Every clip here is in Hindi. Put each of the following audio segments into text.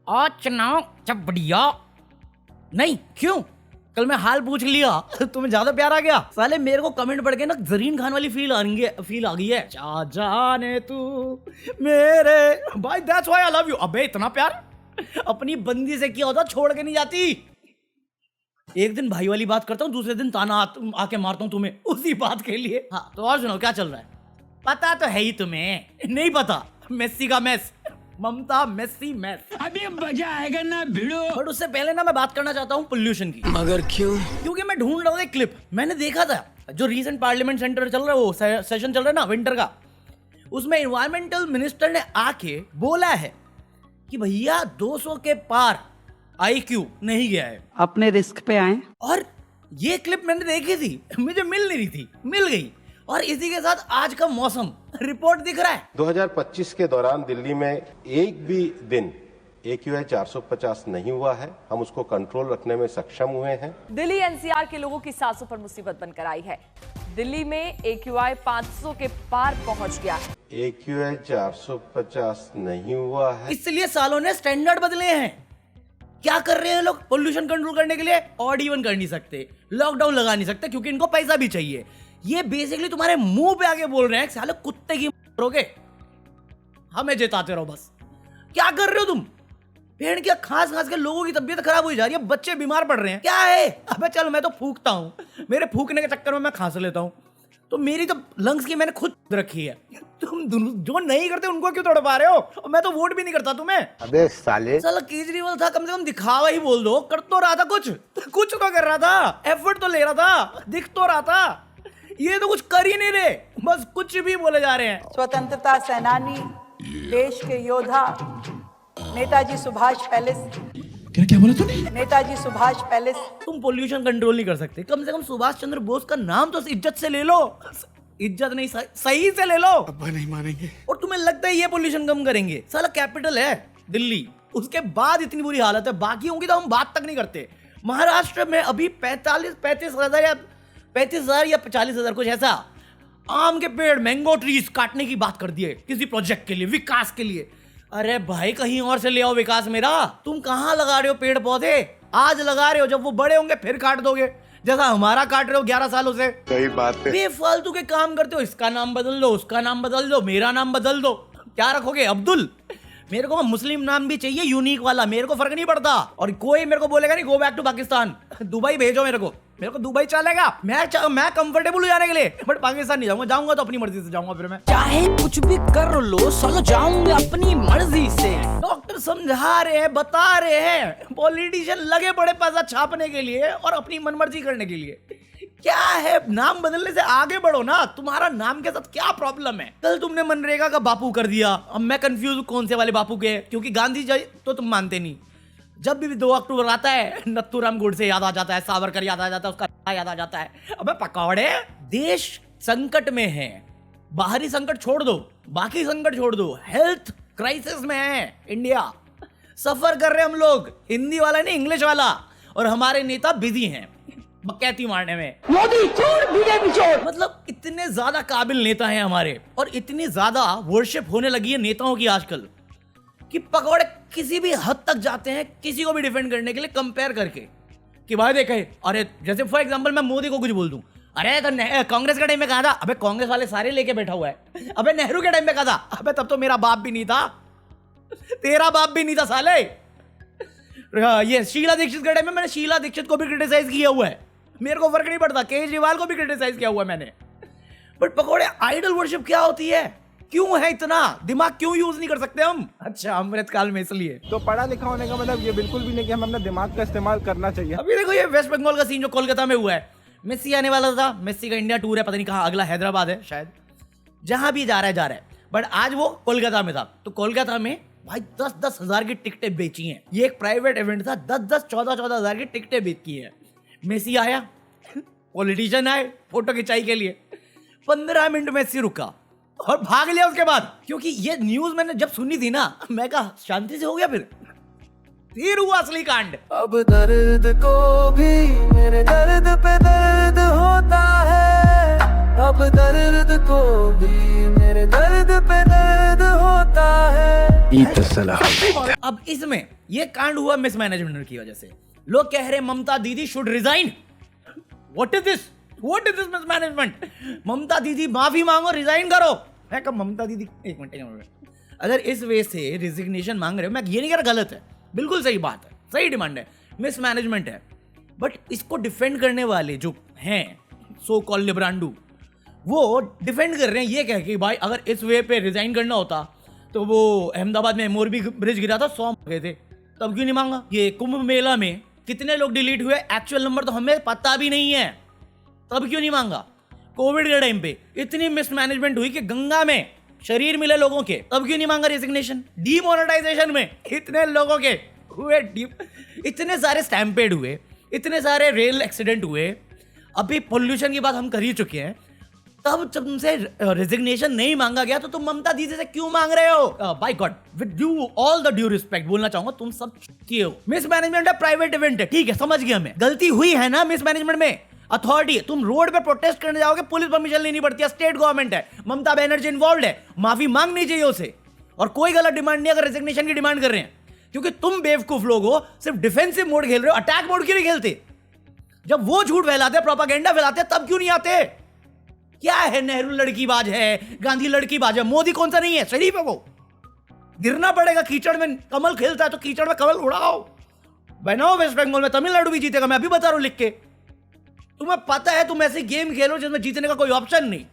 आज चुनाव जब बढ़िया नहीं क्यों कल मैं हाल पूछ लिया तुम्हें ज्यादा प्यार आ गया साले मेरे को कमेंट पढ़ के ना जरीन खान वाली फील आ गई है जा जाने तू मेरे भाई that's why I love you. अबे इतना प्यार अपनी बंदी से किया होता छोड़ के नहीं जाती। एक दिन भाई वाली बात करता हूँ दूसरे दिन ताना आके मारता हूँ तुम्हें उसी बात के लिए। हाँ तो और सुनो क्या चल रहा है। पता तो है ही तुम्हें नहीं पता मेस्सी का मैस ममता मेस्सी मैस अभी मजा आएगा ना भिड़ो। बट उससे पहले ना मैं बात करना चाहता हूँ पोल्यूशन की। मगर क्यों? क्योंकि मैं ढूंढ रहा हूँ एक क्लिप मैंने देखा था जो रीसेंट पार्लियामेंट सेंटर चल रहा है वो सेशन चल रहा है ना विंटर का। उसमें एनवायरमेंटल मिनिस्टर ने आके बोला है कि भैया 200 के पार IQ नहीं गया है अपने रिस्क पे आए। और ये क्लिप मैंने देखी थी मुझे मिल नहीं रही थी मिल गई। और इसी के साथ आज का मौसम रिपोर्ट दिख रहा है 2025 के दौरान दिल्ली में एक भी दिन AQI 450 नहीं हुआ है। हम उसको कंट्रोल रखने में सक्षम हुए हैं। दिल्ली NCR के लोगों की सांसों पर मुसीबत बनकर आई है। दिल्ली में AQI 500 के पार पहुंच गया है। AQI 450 नहीं हुआ है। इसलिए सालों ने स्टैंडर्ड बदले हैं। क्या कर रहे हैं लोग पोल्यूशन कंट्रोल करने के लिए ऑड इवन कर नहीं सकते लॉकडाउन लगा नहीं सकते क्योंकि इनको पैसा भी चाहिए। ये बेसिकली तुम्हारे मुंह पे आके बोल रहे हैं साले कुत्ते की मरोगे हमें जिताते रहो बस। क्या कर रहे हो तुम पेड़ क्या खास खास के लोगों की तबीयत खराब हो जा रही है बच्चे बीमार पड़ रहे हैं क्या है। अबे चल मैं तो फूकता हूं मेरे फूकने के चक्कर में मैं खांस लेता हूं तो मेरी तो लंग्स की मैंने खुद रखी है। तुम जो नहीं करते उनको क्यों तोड़ पा रहे हो। मैं तो वोट भी नहीं करता तुम्हें। अबे साले साला केजरीवाल था कम से कम दिखावा ही बोल दो कर तो रहा था कुछ तो कर रहा था एफर्ट तो ले रहा था दिख तो रहा था। ये तो कुछ कर ही नहीं रहे बस कुछ भी बोले जा रहे हैं। स्वतंत्रता सेनानी देश के योद्धा नेताजी सुभाष पैलेस क्या बोला तूने? नेताजी सुभाष पैलेस। तुम पोल्यूशन कंट्रोल नहीं कर सकते कम से कम सुभाष चंद्र बोस का नाम तो इज्जत से ले लो। इज्जत नहीं सही से ले लो। अब्बा नहीं मानेंगे। और तुम्हें लगता है ये पोल्यूशन कम करेंगे। साला कैपिटल है दिल्ली उसके बाद इतनी बुरी हालत है बाकियों की तो हम बात तक नहीं करते। महाराष्ट्र में अभी 35,000 या 40,000 कुछ ऐसा आम के पेड़ मैंगो ट्रीज काटने की बात कर दिए किसी प्रोजेक्ट के लिए विकास के लिए। अरे भाई कहीं और से ले आओ विकास मेरा। तुम कहाँ लगा रहे हो पेड़ पौधे आज लगा रहे हो जब वो बड़े होंगे फिर काट दोगे जैसा हमारा काट रहे हो 11 सालों से। सही बात है। बेफालतू के काम करते हो इसका नाम बदल दो उसका नाम बदल दो मेरा नाम बदल दो। क्या रखोगे अब्दुल। मेरे को मुस्लिम नाम भी चाहिए यूनिक वाला मेरे को फर्क नहीं पड़ता। और कोई मेरे को बोलेगा नहीं go back to Pakistan Dubai भेजो मेरे को दुबई चलेगा। मैं कंफर्टेबल हो जाने के लिए बट पाकिस्तान नहीं जाऊंगा तो अपनी मर्जी से जाऊंगा। फिर मैं चाहे कुछ भी कर लो सालो जाऊंगा अपनी मर्जी से। डॉक्टर समझा रहे हैं बता रहे हैं पॉलिटिशियन लगे बड़े पैसा छापने के लिए और अपनी मनमर्जी करने के लिए। क्या है नाम बदलने से आगे बढ़ो ना। तुम्हारा नाम के साथ क्या प्रॉब्लम है। कल तुमने मनरेगा का बापू कर दिया। अब मैं कंफ्यूज हूं कौन से वाले बापू के क्योंकि गांधी जी तो तुम मानते नहीं। जब भी 2 अक्टूबर आता है नथुराम गोडसे याद आ जाता है सावरकर याद आ जाता है उसका याद आ जाता है। अबे पकौड़े देश संकट में है बाहरी संकट छोड़ दो बाकी संकट छोड़ दो हेल्थ क्राइसिस में है इंडिया सफर कर रहे हम लोग हिंदी वाला नहीं इंग्लिश वाला। और हमारे नेता बिजी हैं बकैती मारने में। मोदी चोर बीजेपी चोर मतलब इतने ज्यादा काबिल नेता हैं हमारे और इतनी ज्यादा वर्शिप होने लगी है नेताओं की आजकल कि पकौड़े किसी भी हद तक जाते हैं किसी को भी डिफेंड करने के लिए कंपेयर करके कि भाई देखे अरे जैसे फॉर एग्जांपल मैं मोदी को कुछ बोल दूं अरे तो कांग्रेस के टाइम में कहा था। अबे कांग्रेस वाले सारे लेके बैठा हुआ है। अबे नेहरू के टाइम में कहा था अबे तब तो मेरा बाप भी नहीं था तेरा बाप भी नहीं था साले। ये शीला दीक्षित के टाइम में मैंने शीला दीक्षित को भी क्रिटिसाइज किया हुआ है मेरे को फर्क नहीं पड़ता। केजरीवाल को भी क्रिटिसाइज किया हुआ है मैंने। बट पकौड़े आइडल वर्शिप क्या होती है क्यों है इतना दिमाग क्यों यूज नहीं कर सकते हम। अच्छा अमृतकाल में इसलिए तो पढ़ा लिखा होने का मतलब ये बिल्कुल भी नहीं कि हमें अपना दिमाग का इस्तेमाल करना चाहिए। अभी देखो ये वेस्ट बंगाल का सीन जो कोलकाता में हुआ है मेस्सी आने वाला था मेस्सी का इंडिया टूर है पता नहीं कहाँ अगला हैदराबाद है शायद जहां भी जा रहा है बट आज वो कोलकाता में था तो कोलकाता में भाई 10-10 हजार की टिकटें बेची हैं। ये एक प्राइवेट इवेंट था 10-10 14-14 हजार की टिकटें बेची है। मेसी आया पॉलिटिशियन आए फोटो खिंचाई के लिए 15 मिनट मेसी रुका और भाग लिया उसके बाद क्योंकि ये न्यूज मैंने जब सुनी थी ना मैं कहा शांति से हो गया फिर हुआ असली कांड। अब दर्द को भी मेरे दर्द पे दर्द होता है अब दर्द को भी मेरे दर्द पे दर्द होता होता है। अब इसमें ये कांड हुआ मिसमैनेजमेंट की वजह से। लोग कह रहे Mamata Didi should resign. What is this mismanagement? Mamata Didi माफी मांगो, रिजाइन करो। मैं कब ममता दीदी, एक मिनट, अगर इस वे से रिजिग्नेशन मांग रहे हो, मैं ये नहीं कह रहा गलत है, बिल्कुल सही बात है, सही डिमांड है, मिसमैनेजमेंट है, बट इसको डिफेंड करने वाले जो हैं सो कॉल्ड लिब्रांडू, वो डिफेंड कर रहे हैं ये कह के भाई अगर इस वे पे रिजाइन करना होता तो वो अहमदाबाद में मोरबी ब्रिज गिरा था, 100 गए थे, तब क्यों नहीं मांगा? ये कुंभ मेला में कितने लोग डिलीट हुए, एक्चुअल नंबर तो हमें पता भी नहीं है, तब क्यों नहीं मांगा? कोविड के टाइम पे इतनी मिसमैनेजमेंट हुई कि गंगा में शरीर मिले लोगों के, तब क्यों नहीं मांगा रेजिग्नेशन? डीमोनेटाइजेशन में इतने लोगों के हुए, इतने सारे स्टैम्पेड हुए, इतने सारे रेल एक्सीडेंट हुए, अभी पोल्यूशन की बात हम कर ही चुके हैं, तब जब तुमसे रेजिग्नेशन नहीं मांगा गया तो तुम ममता दीदी से क्यों मांग रहे हो? By god, with due all the due respect बोलना चाहूंगा, तुम सब किए हो। मिसमैनेजमेंट है, प्राइवेट इवेंट है, ठीक है, समझ गया मैं, गलती हुई है ना मिसमैनेजमेंट में। अथॉरिटी, तुम रोड पे प्रोटेस्ट करने जाओगे, पुलिस परमिशन लेनी पड़ती है, स्टेट गवर्नमेंट है, ममता बनर्जी इन्वॉल्व है, माफी मांगनी चाहिए उसे। और कोई गलत डिमांड नहीं अगर रेजिग्नेशन की डिमांड कर रहे हैं, क्योंकि तुम बेवकूफ लोग हो, सिर्फ डिफेंसिव मोड खेल रहे हो, अटैक मोड क्यों नहीं खेलते? जब वो झूठ फैलाते, प्रोपागेंडा फैलाते, तब क्यों नहीं आते? क्या है, नेहरू लड़कीबाज है, गांधी लड़कीबाज है, मोदी कौन सा नहीं है, शरीफ है वो। गिरना पड़ेगा कीचड़ में, कमल खेलता है तो कीचड़ में कमल उड़ाओ, बनाओ। वेस्ट बंगाल में तमिलनाडु भी जीतेगा, मैं अभी बता रहा हूं लिख के। तुम्हें पता है तुम ऐसे गेम खेलो जिसमें जीतने का कोई ऑप्शन नहीं,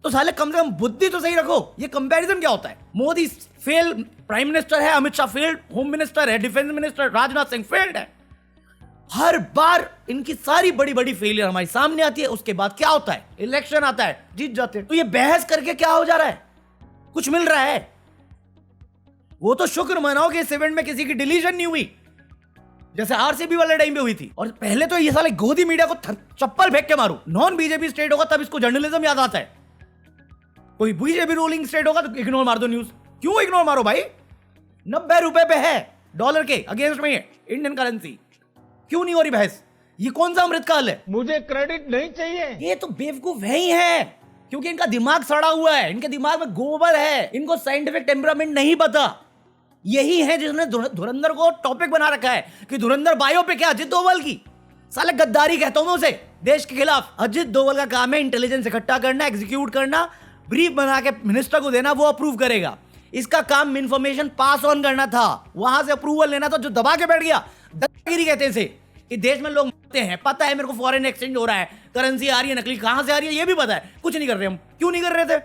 तो साले कम से कम बुद्धि तो सही रखो। ये कंपैरिजन क्या होता है? मोदी फेल प्राइम मिनिस्टर है, Amit Shah failed home minister है, defence minister Rajnath Singh failed है। हर बार इनकी सारी बड़ी बड़ी फेलियर हमारे सामने आती है, उसके बाद क्या होता है? इलेक्शन आता है, जीत जाते हैं। तो ये बहस करके क्या हो जा रहा है? कुछ मिल रहा है? वो तो शुक्र मनाओ कि इस इवेंट में किसी की डिलीशन नहीं हुई, जैसे आरसीबी वाले टाइम पे हुई थी। और पहले तो ये साले गोदी मीडिया को चप्पल फेंक के मारो। नॉन बीजेपी स्टेट होगा तब इसको जर्नलिज्म याद आता है, कोई बीजेपी रूलिंग स्टेट होगा तो इग्नोर मार दो न्यूज। क्यों इग्नोर मारो भाई? 90 रुपए पे है डॉलर के अगेंस्ट में इंडियन करेंसी, क्यों नहीं हो रही बहस? ये कौन सा अमृतकाल है? मुझे क्रेडिट नहीं चाहिए। ये तो बेवकूफ है ही है, क्योंकि इनका दिमाग सड़ा हुआ है, इनके दिमाग में गोबर है, इनको साइंटिफिक टेम्परामेंट नहीं पता। यही है जिसने धुरंधर को टॉपिक बना रखा है कि धुरंधर बायोपिक है अजित डोभाल की। साले गद्दारी कहता हूं मैं उसे, देश के खिलाफ। अजित डोभाल का काम है इंटेलिजेंस इकट्ठा करना, एग्जीक्यूट करना, ब्रीफ बना के मिनिस्टर को देना, वो अप्रूव करेगा। इसका काम इंफॉर्मेशन पास ऑन करना था, वहां से अप्रूवल लेना था। जो दबा के बैठ गया, दादागिरी कहते हैं इसे, कि देश में लोग मरते हैं, पता है मेरे को फॉरेन एक्सचेंज हो रहा है, करेंसी आ रही है नकली, कहां से आ रही है ये भी पता है, कुछ नहीं कर रहे हम। क्यों नहीं कर रहे थे?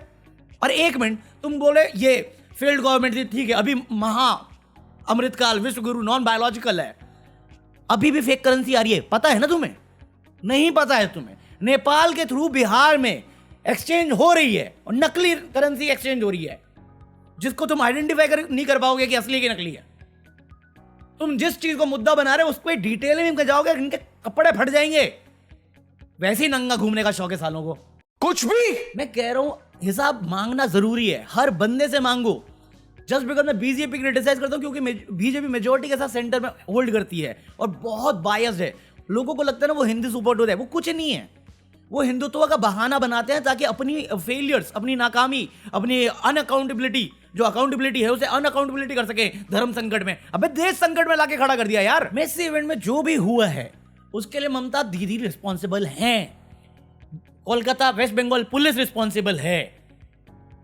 और एक मिनट, तुम बोले ये फेल्ड गवर्नमेंट थी, ठीक है, अभी महा अमृतकाल विश्व गुरु नॉन बायोलॉजिकल है, अभी भी फेक करेंसी आ रही है, पता है ना तुम्हें? नहीं पता है तुम्हें? नेपाल के थ्रू बिहार में एक्सचेंज हो रही है और नकली करेंसी एक्सचेंज हो रही है, जिसको तुम आइडेंटिफाई नहीं कर पाओगे कि असली की नकली है। तुम जिस चीज को मुद्दा बना रहे हो उस पर डिटेल में जाओगे, इनके कपड़े फट जाएंगे। वैसे ही नंगा घूमने का शौक है सालों को। कुछ भी मैं कह रहा हूं हिसाब मांगना जरूरी है, हर बंदे से मांगो। जस्ट बिकॉज मैं बीजेपी क्रिटिसाइज करता हूं क्योंकि बीजेपी मेजोरिटी के साथ सेंटर में होल्ड करती है और बहुत बायस्ड है। लोगों को लगता है ना वो हिंदी सुपर है, वो कुछ नहीं है। वो हिंदुत्व का बहाना बनाते हैं ताकि अपनी फेलियर्स, अपनी नाकामी, अपनी अनअकाउंटेबिलिटी, जो अकाउंटेबिलिटी है उसे अनअकाउंटेबिलिटी कर सके धर्म संकट में। अबे देश संकट में लाके खड़ा कर दिया यार। मेसी इवेंट में जो भी हुआ है उसके लिए ममता दीदी रिस्पॉन्सिबल हैं, Kolkata West Bengal police responsible है।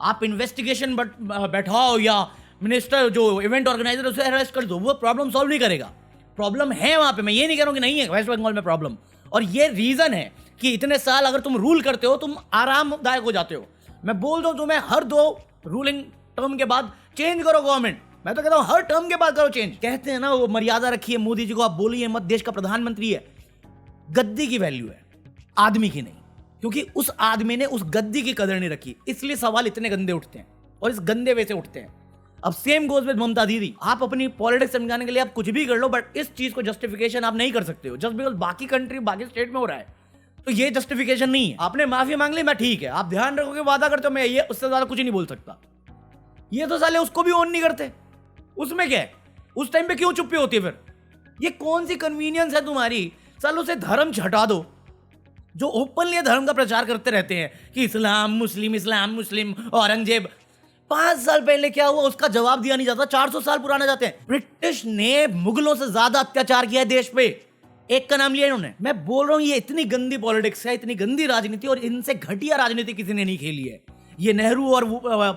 आप इन्वेस्टिगेशन बैठाओ या मिनिस्टर जो इवेंट ऑर्गेनाइजर उसे अरेस्ट कर दो, वो प्रॉब्लम सॉल्व नहीं करेगा। प्रॉब्लम है वहां पे, मैं ये नहीं कह रहा हूं कि नहीं है वेस्ट बंगाल में प्रॉब्लम। और ये रीजन है कि इतने साल अगर तुम रूल करते हो तुम आरामदायक हो जाते हो। मैं बोल दूं तुम्हें हर 2 रूलिंग टर्म के बाद चेंज करो गवर्नमेंट। मैं तो कहता हूं हर टर्म के बाद करो चेंज। कहते हैं ना वो मर्यादा रखिए मोदी जी को, आप बोलिए मत, देश का प्रधानमंत्री है। गद्दी की वैल्यू है, आदमी की नहीं, क्योंकि उस आदमी ने उस गद्दी की कदर नहीं रखी, इसलिए सवाल इतने गंदे उठते हैं और इस गंदे वे से उठते हैं। अब सेम गोज विद ममता दीदी। आप अपनी पॉलिटिक्स समझाने के लिए आप कुछ भी कर लो, बट इस चीज को जस्टिफिकेशन आप नहीं कर सकते हो जस्ट बिकॉज बाकी कंट्री बाकी स्टेट में हो रहा है। तो ये जस्टिफिकेशन नहीं है। आपने माफी मांग ली, मैं ठीक है, आप ध्यान रखोगे, वादा करते हो, मैं ये उससे ज्यादा कुछ नहीं बोल सकता। ये तो साले उसको भी ऑन नहीं करते, उसमें क्या है? उस टाइम पे क्यों चुप्पी होती है फिर? ये कौन सी कन्वीनियंस है तुम्हारी? सालों से धर्म हटा दो। जो ओपनली धर्म का प्रचार करते रहते हैं कि इस्लाम मुस्लिम औरंगजेब, 5 साल पहले क्या हुआ उसका जवाब दिया नहीं जाता, 400 साल पुराना जाते हैं। ब्रिटिश ने मुगलों से ज्यादा अत्याचार किया है देश पे, एक का नाम लिया इन्होंने। मैं बोल रहा हूं ये इतनी गंदी पॉलिटिक्स है, इतनी गंदी राजनीति, और इनसे घटिया राजनीति किसी ने नहीं खेली है। ये नेहरू और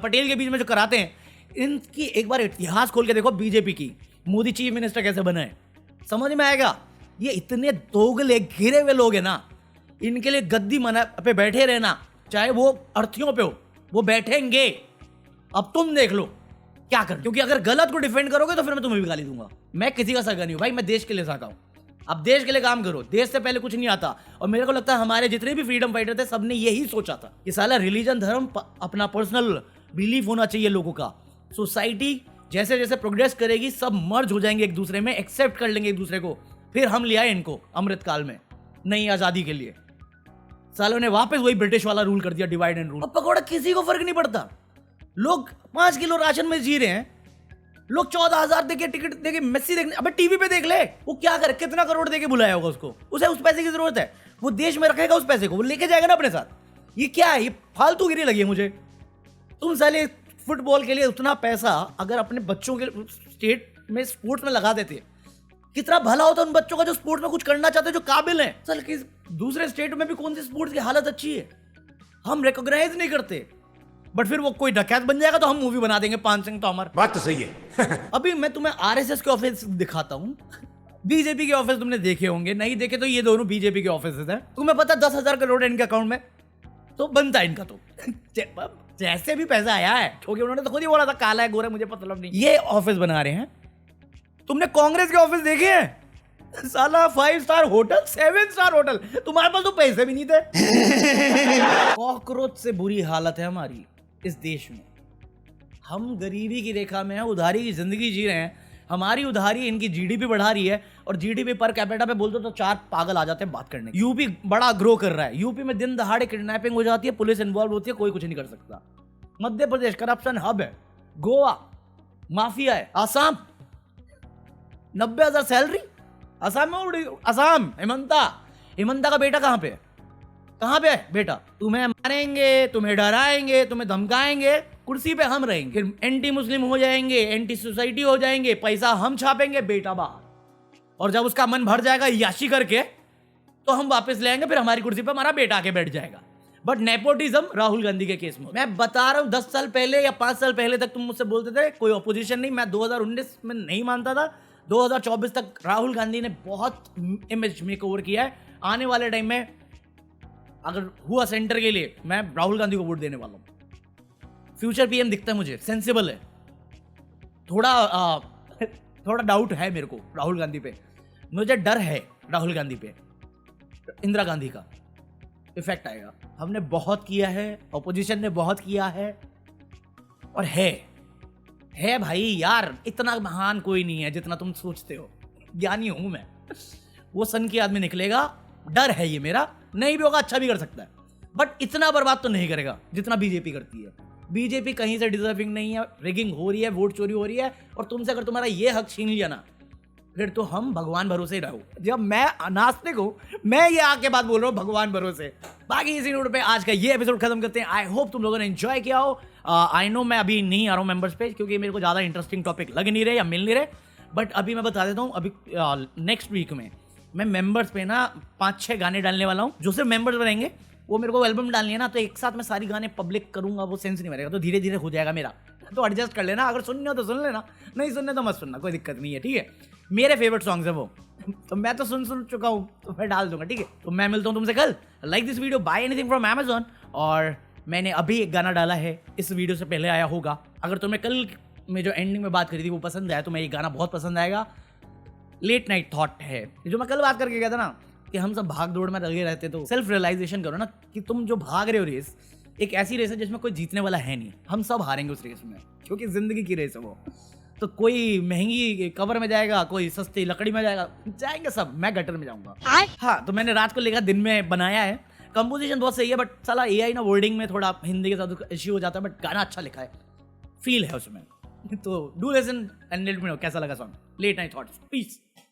पटेल के बीच में जो कराते हैं, इनकी एक बार इतिहास खोल के देखो। बीजेपी की मोदी चीफ मिनिस्टर कैसे बना है, समझ में आएगा। ये इतने दोगले घिरे हुए लोग हैं ना, इनके लिए गद्दी मना पे बैठे रहना, चाहे वो अर्थीयों पे हो, वो बैठेंगे। अब तुम देख लो क्या कर, क्योंकि अगर गलत को डिफेंड करोगे तो फिर मैं तुम्हें भी गाली दूंगा। मैं किसी का सगा नहीं हूं भाई, मैं देश के लिए सगा हूं। अब देश के लिए काम करो, देश से पहले कुछ नहीं आता। और मेरे को लगता है हमारे जितने भी फ्रीडम फाइटर थे सबने यही सोचा था कि साला रिलीजन धर्म अपना पर्सनल बिलीफ होना चाहिए लोगों का। सोसाइटी जैसे जैसे प्रोग्रेस करेगी सब मर्ज हो जाएंगे एक दूसरे में, एक्सेप्ट कर लेंगे एक दूसरे को। फिर हम ले आए इनको अमृतकाल में नई आजादी के लिए, सालों ने वापस वही ब्रिटिश वाला रूल कर दिया, डिवाइड एंड रूल। अब पकौड़ा किसी को फर्क नहीं पड़ता, लोग 5 किलो राशन में जी रहे हैं, लोग 14,000 देके टिकट देके मेसी देखने, अबे टीवी पे देख ले, वो क्या करे, कितना करोड़ देके बुलाया होगा उसको, उसे उस पैसे की जरूरत है, वो देश में रखेगा उस पैसे को, वो लेके जाएगा ना अपने साथ। ये क्या है, ये फालतूगिरी लगी है मुझे। तुम साले फुटबॉल के लिए उतना पैसा अगर अपने बच्चों के स्टेट में स्पोर्ट्स में लगा देते, कितना भला होता उन बच्चों का जो स्पोर्ट्स में कुछ करना चाहते हैं, जो काबिल हैं। चल कि दूसरे स्टेट में भी कौन सी स्पोर्ट्स की हालत अच्छी है, हम रिकॉग्नाइज नहीं करते। बट फिर वो कोई डकैत बन जाएगा तो हम मूवी बना देंगे, पान सिंह तोमर। बात तो सही है। अभी मैं तुम्हें आरएसएस के ऑफिस दिखाता हूँ, बीजेपी के ऑफिस तुमने देखे होंगे, नहीं देखे तो ये दोनों बीजेपी के ऑफिस हैं। तुम्हें पता 10,000 करोड़ इनके अकाउंट में, तो बनता है इनका तो जैसे भी पैसा आया है, क्योंकि उन्होंने तो खुद ही बोला था काला है गोरा मुझे मतलब नहीं। ये ऑफिस बना रहे हैं। तुमने कांग्रेस के ऑफिस देखे हैं, साला 5 स्टार होटल, 7 स्टार होटल, तुम्हारे पास तो पैसे भी नहीं थे। कॉकरोच से बुरी हालत है हमारी इस देश में। हम गरीबी की रेखा में हैं, उधारी की जिंदगी जी रहे हैं। हमारी उधारी इनकी जीडीपी बढ़ा रही है, और जीडीपी पर कैपिटा पे बोल दो तो 4 पागल आ जाते हैं बात करने। यूपी बड़ा ग्रो कर रहा है, यूपी में दिन दहाड़े किडनैपिंग हो जाती है, पुलिस इन्वॉल्व होती है, कोई कुछ नहीं कर सकता। मध्य प्रदेश करप्शन हब है, गोवा माफिया है, आसाम 90,000 सैलरी, आसाम में आसाम हिमंता का बेटा कहाँ पे है बेटा? तुम्हें मारेंगे, तुम्हें डराएंगे, तुम्हें धमकाएंगे, कुर्सी पे हम रहेंगे, फिर एंटी मुस्लिम हो जाएंगे, एंटी सोसाइटी हो जाएंगे, पैसा हम छापेंगे, बेटा बाहर। और जब उसका मन भर जाएगा याशी करके, तो हम वापस ले आएंगे, फिर हमारी कुर्सी पे हमारा बेटा आके बैठ जाएगा। बट नेपोटिज्म राहुल गांधी के केस में, मैं बता रहा हूं 10 साल पहले या 5 साल पहले तक तुम मुझसे बोलते थे कोई ऑपोजिशन नहीं, मैं 2019 में नहीं मानता था। 2024 तक राहुल गांधी ने बहुत इमेज मेकओवर किया है। आने वाले टाइम में अगर हुआ सेंटर के लिए, मैं राहुल गांधी को वोट देने वाला हूं। फ्यूचर पीएम दिखता है मुझे, सेंसिबल है, थोड़ा डाउट है मेरे को राहुल गांधी पे, मुझे डर है राहुल गांधी पे, इंदिरा गांधी का इफेक्ट आएगा। हमने बहुत किया है, ऑपोजिशन ने बहुत किया है, और है भाई यार, इतना महान कोई नहीं है जितना तुम सोचते हो। ज्ञानी हूं मैं, वो सन की आदमी निकलेगा, डर है ये मेरा, नहीं भी होगा अच्छा भी कर सकता है, बट इतना बर्बाद तो नहीं करेगा जितना बीजेपी करती है। बीजेपी कहीं से डिजर्विंग नहीं है, रिगिंग हो रही है, वोट चोरी हो रही है, और तुमसे अगर तुम्हारा ये हक छीन लिया ना, फिर तो हम भगवान भरोसे ही रहो। जब मैं नास्तिक हूं, मैं ये आके बात बोल रहा हूं भगवान भरोसे। बाकी इसी नोट पे आज का ये एपिसोड खत्म करते हैं। आई होप तुम लोगों ने एंजॉय किया हो। आई नो मैं अभी नहीं आ रहा हूं मेंबर्स पे, क्योंकि मेरे को ज़्यादा इंटरेस्टिंग टॉपिक लग नहीं रहे या मिल नहीं रहे, बट अभी मैं बता देता हूँ, अभी नेक्स्ट वीक में मैं मेंबर्स पे ना 5-6 गाने डालने वाला हूँ। जो सिर्फ मेंबर्स बनेंगे, वो मेरे को एल्बम डालनी है ना, तो एक साथ मैं सारी गाने पब्लिक करूंगा, वो सेंस नहीं बनेगा, तो धीरे धीरे हो जाएगा मेरा, तो एडजस्ट कर लेना। अगर सुनने हो तो सुन लेना, नहीं सुनने तो मत सुनना, कोई दिक्कत नहीं है, ठीक है। मेरे फेवरेट सॉन्ग्स है वो, तो मैं तो सुन चुका हूँ, तो मैं डाल दूंगा, ठीक है। तो मैं मिलता हूँ तुमसे कल। Like this video, buy anything from Amazon। और मैंने अभी एक गाना डाला है, इस वीडियो से पहले आया होगा। अगर तुम्हें कल में जो एंडिंग में बात करी थी वो पसंद आया, तो मैं ये गाना बहुत पसंद आएगा। लेट नाइट थॉट है जो मैं कल बात करके गया था ना, कि हम सब भाग दौड़ में लगे रहते, तो सेल्फ रियलाइजेशन करो ना कि तुम जो भाग रहे हो रेस, एक ऐसी रेस है जिसमें कोई जीतने वाला है नहीं, हम सब हारेंगे उस रेस में, क्योंकि जिंदगी की रेस है वो। तो कोई महंगी कवर में जाएगा, कोई सस्ती लकड़ी में जाएंगे सब, मैं गटर में जाऊंगा। हाँ, तो मैंने रात को लेकर दिन में बनाया है। कंपोजिशन बहुत सही है, बट साला AI ना वर्डिंग में थोड़ा हिंदी के साथ इश्यू हो जाता है, बट गाना अच्छा लिखा है, फील है उसमें। तो do listen and let me know कैसा लगा song. Late night thoughts, piece.